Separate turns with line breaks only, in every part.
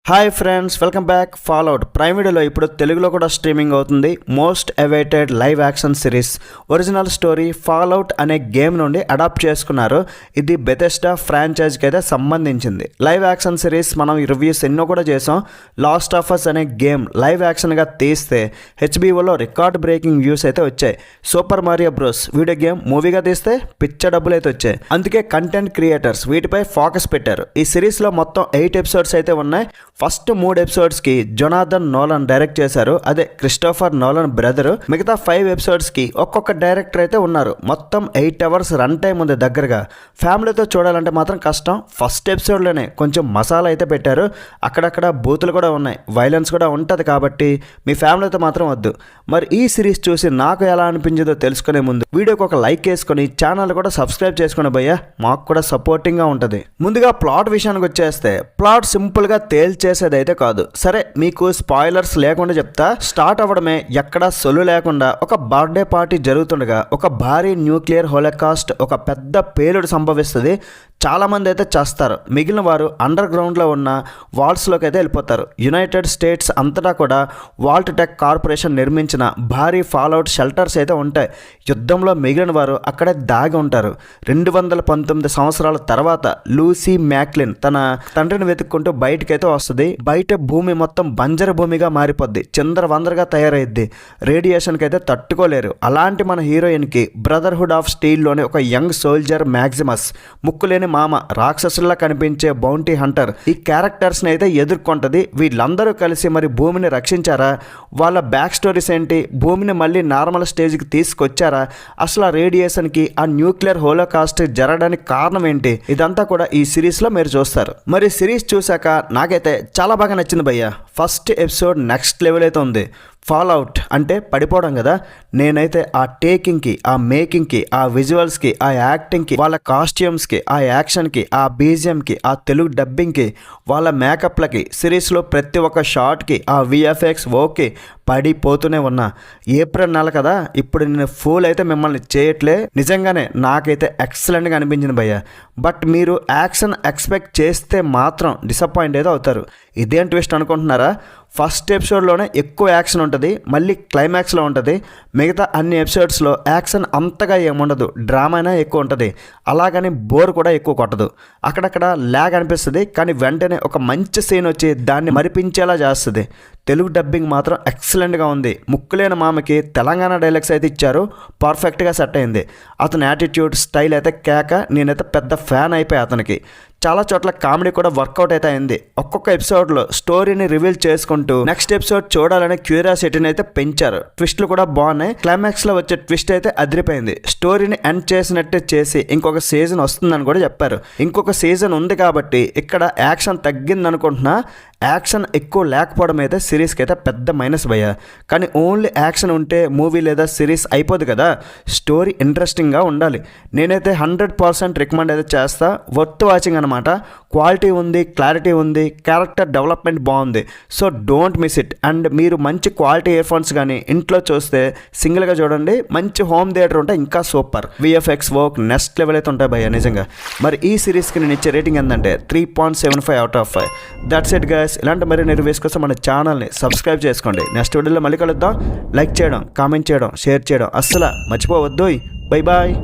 Hi friends, welcome back. Fallout Prime వీడియోలో ఇప్పుడు తెలుగులో కూడా స్ట్రీమింగ్ అవుతుంది. Most awaited live action series original story Fallout అనే గేమ్ నుండి అడాప్ట్ చేసుకున్నారు. ఇది బెథెస్డా ఫ్రాంచైజ్కి అయితే సంబంధించింది. లైవ్ యాక్షన్ సిరీస్ మనం రివ్యూస్ ఎన్నో కూడా చేసాం. లాస్ట్ ఆఫ్ అస్ అనే గేమ్ లైవ్ యాక్షన్గా తీస్తే హెచ్బిఓలో రికార్డ్ బ్రేకింగ్ వ్యూస్ అయితే వచ్చాయి. Super Mario Bros video game మూవీగా తీస్తే పిచ్చ డబ్బులు అయితే వచ్చాయి. అందుకే కంటెంట్ క్రియేటర్స్ వీటిపై ఫోకస్ పెట్టారు. ఈ సిరీస్లో మొత్తం 8 ఎపిసోడ్స్ అయితే ఉన్నాయి. ఫస్ట్ 3 ఎపిసోడ్స్కి జొనాథన్ నోలన్ డైరెక్ట్ చేశారు, అదే క్రిస్టోఫర్ నోలన్ బ్రదరు. మిగతా 5 ఎపిసోడ్స్కి ఒక్కొక్క డైరెక్టర్ అయితే ఉన్నారు. మొత్తం 8 అవర్స్ రన్ టైం ఉంది దగ్గరగా. ఫ్యామిలీతో చూడాలంటే మాత్రం కష్టం. ఫస్ట్ ఎపిసోడ్లోనే కొంచెం మసాలా అయితే పెట్టారు. అక్కడక్కడ బూతులు కూడా ఉన్నాయి, వైలెన్స్ కూడా ఉంటుంది. కాబట్టి మీ ఫ్యామిలీతో మాత్రం వద్దు. మరి ఈ సిరీస్ చూసి నాకు ఎలా అనిపించిందో తెలుసుకునే ముందు వీడియోకి ఒక లైక్ వేసుకొని ఛానల్ కూడా సబ్స్క్రైబ్ చేసుకుని భయ్యా, మాకు కూడా సపోర్టింగ్గా ఉంటుంది. ముందుగా ప్లాట్ విషయానికి వచ్చేస్తే ప్లాట్ సింపుల్గా చేసేదైతే కాదు. సరే, మీకు స్పాయిలర్స్ లేకుండా చెప్తా. స్టార్ట్ అవ్వడమే ఎక్కడా సొల్లు లేకుండా ఒక బర్త్డే పార్టీ జరుగుతుండగా ఒక భారీ న్యూక్లియర్ హోలోకాస్ట్, ఒక పెద్ద పేలుడు సంభవిస్తుంది. చాలామంది అయితే చేస్తారు. మిగిలిన వారు అండర్ గ్రౌండ్లో ఉన్న వాల్స్లోకి అయితే వెళ్ళిపోతారు. యునైటెడ్ స్టేట్స్ అంతటా కూడా వాల్ట్ టెక్ కార్పొరేషన్ నిర్మించిన భారీ ఫాల్అవుట్ షెల్టర్స్ అయితే ఉంటాయి. యుద్ధంలో మిగిలిన వారు అక్కడే దాగి ఉంటారు. 219 సంవత్సరాల తర్వాత లూసీ మ్యాక్లిన్ తన తండ్రిని వెతుక్కుంటూ బయటకైతే వస్తుంది. బయట భూమి మొత్తం బంజర భూమిగా మారిపోద్ది, చిందరవందరగా తయారైద్ది. రేడియేషన్కి అయితే తట్టుకోలేరు. అలాంటి మన హీరోయిన్కి బ్రదర్హుడ్ ఆఫ్ స్టీల్లోని ఒక యంగ్ సోల్జర్ మ్యాక్సిమస్, ముక్కులేని మామ, రాక్షసుల్లా కనిపించే బౌంటీ హంటర్ ఈ క్యారెక్టర్స్ని అయితే ఎదుర్కొంటుంది. వీళ్ళందరూ కలిసి మరి భూమిని రక్షించారా? వాళ్ళ బ్యాక్ స్టోరీస్ ఏంటి? భూమిని మళ్ళీ నార్మల్ స్టేజ్కి తీసుకొచ్చారా? అసలు ఆ రేడియేషన్కి, ఆ న్యూక్లియర్ హోలోకాస్ట్ జరగడానికి కారణం ఏంటి? ఇదంతా కూడా ఈ సిరీస్లో మీరు చూస్తారు. మరి సిరీస్ చూశాక నాకైతే చాలా బాగా నచ్చింది భయ్య. ఫస్ట్ ఎపిసోడ్ నెక్స్ట్ లెవెల్ అయితే ఉంది. ఫాల్అవుట్ అంటే పడిపోవడం కదా. నేనైతే ఆ టేకింగ్కి, ఆ మేకింగ్కి, ఆ విజువల్స్కి, ఆ యాక్టింగ్కి, వాళ్ళ కాస్ట్యూమ్స్కి, ఆ యాక్షన్కి, ఆ బీజిఎంకి, ఆ తెలుగు డబ్బింగ్కి, వాళ్ళ మేకప్లకి, సిరీస్లో ప్రతి ఒక్క షాట్కి, ఆ విఎఫ్ఎక్స్ ఓకే పడిపోతూనే ఉన్నా. ఏప్రిల్ నెల కదా, ఇప్పుడు నేను ఫుల్ అయితే మిమ్మల్ని చేయట్లే. నిజంగానే నాకైతే ఎక్సలెంట్గా అనిపించింది భయ్య. బట్ మీరు యాక్షన్ ఎక్స్పెక్ట్ చేస్తే మాత్రం డిసప్పాయింట్ అయితే అవుతారు. ఇదేం ట్విస్ట్ అనుకుంటున్నారా? ఫస్ట్ ఎపిసోడ్లోనే ఎక్కువ యాక్షన్ ఉంటుంది, మళ్ళీ క్లైమాక్స్లో ఉంటుంది. మిగతా అన్ని ఎపిసోడ్స్లో యాక్షన్ అంతగా ఏముండదు, డ్రామానే ఎక్కువ ఉంటుంది. అలాగని బోర్ కూడా ఎక్కువ కొట్టదు. అక్కడక్కడ ల్యాగ్ అనిపిస్తుంది, కానీ వెంటనే ఒక మంచి సీన్ వచ్చి దాన్ని మరిపించేలా చేస్తుంది. తెలుగు డబ్బింగ్ మాత్రం ఎక్సలెంట్గా ఉంది. ముక్కులేని మామకి తెలంగాణ డైలాగ్స్ అయితే ఇచ్చారు, పర్ఫెక్ట్గా సెట్ అయింది. అతని యాటిట్యూడ్, స్టైల్ అయితే కేక. నేనైతే పెద్ద ఫ్యాన్ అయిపోయి అతనికి. చాలా చోట్ల కామెడీ కూడా వర్కౌట్ అయితే అయింది. ఒక్కొక్క ఎపిసోడ్లో స్టోరీని రివీల్ చేసుకుంటూ నెక్స్ట్ ఎపిసోడ్ చూడాలనే క్యూరియాసిటీని అయితే పెంచారు. ట్విస్ట్లు కూడా బాగున్నాయి. క్లైమాక్స్లో వచ్చే ట్విస్ట్ అయితే అదిరిపోయింది. స్టోరీని ఎండ్ చేసినట్టే చేసి ఇంకొక సీజన్ వస్తుందని కూడా చెప్పారు. ఇంకొక సీజన్ ఉంది కాబట్టి ఇక్కడ యాక్షన్ తగ్గింది అనుకుంటున్నా. యాక్షన్ ఎక్కువ లేకపోవడం అయితే సిరీస్కి అయితే పెద్ద మైనస్ భయ్య. కానీ ఓన్లీ యాక్షన్ ఉంటే మూవీ లేదా సిరీస్ అయిపోదు కదా. స్టోరీ ఇంట్రెస్టింగ్గా ఉండాలి. నేనైతే 100% రికమెండ్ అయితే చేస్తా. వర్త్ వాచింగ్ అనమాట. క్వాలిటీ ఉంది, క్లారిటీ ఉంది, క్యారెక్టర్ డెవలప్మెంట్ బాగుంది. So don't miss it. And మీరు మంచి క్వాలిటీ ఇయర్ ఫోన్స్ కానీ ఇంట్లో చూస్తే సింగిల్గా చూడండి. మంచి హోమ్ థియేటర్ ఉంటే ఇంకా super. VFX work next level అయితే ఉంటాయి భయ్య నిజంగా. మరి ఈ సిరీస్కి నేను ఇచ్చే రేటింగ్ ఏంటంటే 3.75 out of 5. That's it guys. ఇలాంటి మరి రివ్యూస్ కోసం మన ఛానల్ని సబ్స్క్రైబ్ చేసుకోండి. నెక్స్ట్ వీడియోలో మళ్ళీ కలుద్దాం. లైక్ చేయడం, కామెంట్ చేయడం, షేర్ చేయడం అస్సలు మర్చిపోవద్దు. Bye bye.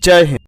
జై హింద్.